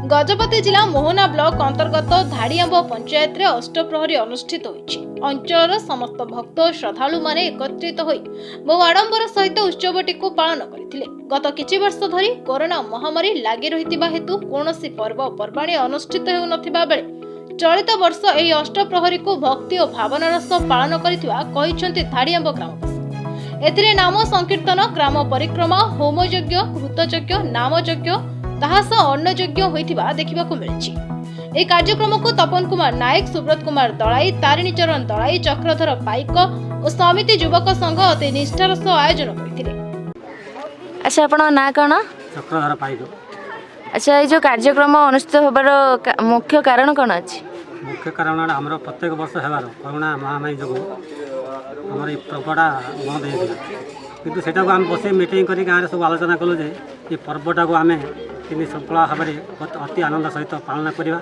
गजपति जिला मोहना ब्लॉक अंतर्गत धाड़ियांब पंचायत रे अष्टप्रहरी अनुष्ठित होईछि। अंचलर समस्त भक्त और श्रद्धालु माने एकत्रित होई बहु आडंबर सहित उत्सवटी को पालन करथिले। गत किछि वर्ष धरी कोरोना महामारी लागि रहितिबा हेतु कोनोसी पर्व पर्वाणी अनुष्ठित हेउ नथिबा बेले चलित वर्ष एही अष्टप्रहरी को भक्ति और भावनार सह पालन करिथिबा कहिसंति धाड़ियांब ग्रामवासी। एथिरे नाम संकीर्तन, ग्राम परिक्रमा, होमयज्ञ, घृतयज्ञ, नामयज्ञ ताहास अन्नयज्ञ होइथिबा देखिबाकू मिलिछि। ए कार्यक्रम को तपन कुमार नायक, सुब्रत कुमार दलाई, तारिणी चरण दलाई, चक्रधर पाइक और समिति युवक संघ अति निष्ठार सह आयोजन करथिले। अच्छा, आपण ना कोन? चक्रधर पाइक। अच्छा, ये जो कार्यक्रम अनुष्ठित होबार मुख्य कारण कोन अछि? मुख्य कारण हमरो प्रत्येक वर्ष हेबार कोरोना महामारी जो हमर पर्वटा बंद हो किंतु सेटा को हम बसे मीटिंग करी गाँव सब आलोचना कलु जे ये पर्वटा को आम तीन श्रृंखला भाव में अति आनंद सहित पालन करवा।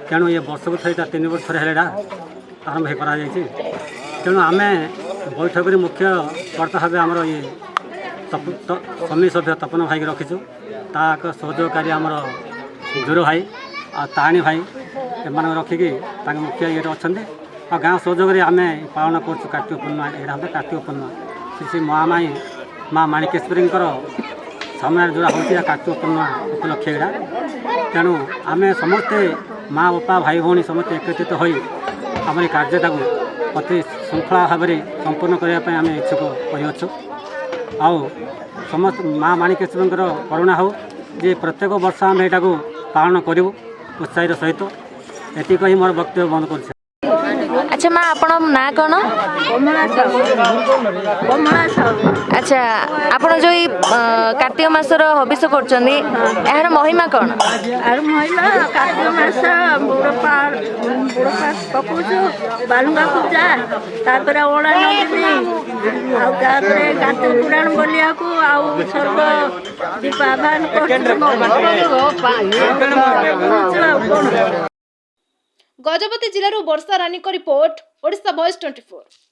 तेणु ये वर्ष को थोड़ा 3 वर्ष है आरंभ हो तेणु आम बैठक मुख्य कर्ता भाव आमर ये समी सभ्य तपन भाई रखीचु ताक सहयोगकारी आमर जोर भाई आ ताणी भाई एम रखिकी मुख्य ये अच्छा गाँव सहयोग आम पालन कर कार्तिक पूर्णिमा यहाँ हम कार्तिक पूर्णिमा श्री महामाई माँ माणिकेश्वरी सामने जोड़ा होती कार्तिक पूर्णिमा उपलक्ष यहाँ। तेणु आम समस्ते माँ बापा भाई भौणी समस्ते एकत्रित हो आम कार्यटा को अति श्रृंखला भाव में संपूर्ण करने आम इच्छुक होइछु। आउ समस्त माँ माणिकेश्वरी करुणा हो जे प्रत्येक वर्ष आम यहाँ पालन करूँ उत्साह सहित। एतिक ही मोर वक्तव्य बंद कर। अच्छा माँ, आपण ना कोन? अच्छा, आपण जो कार्तिक मासर हबिष करछन्नी यार महिमा कोन? आर महिमा कार्तिक मास बुड़पार पकुचु बालुंगा पूजा तापर ओळा नदी आ तापर कार्तिक पुराण बोलिया को आ सर्व दीपावान गजपति जिलारू वर्षा रानी को रिपोर्ट, ओडिशा वॉइस 24।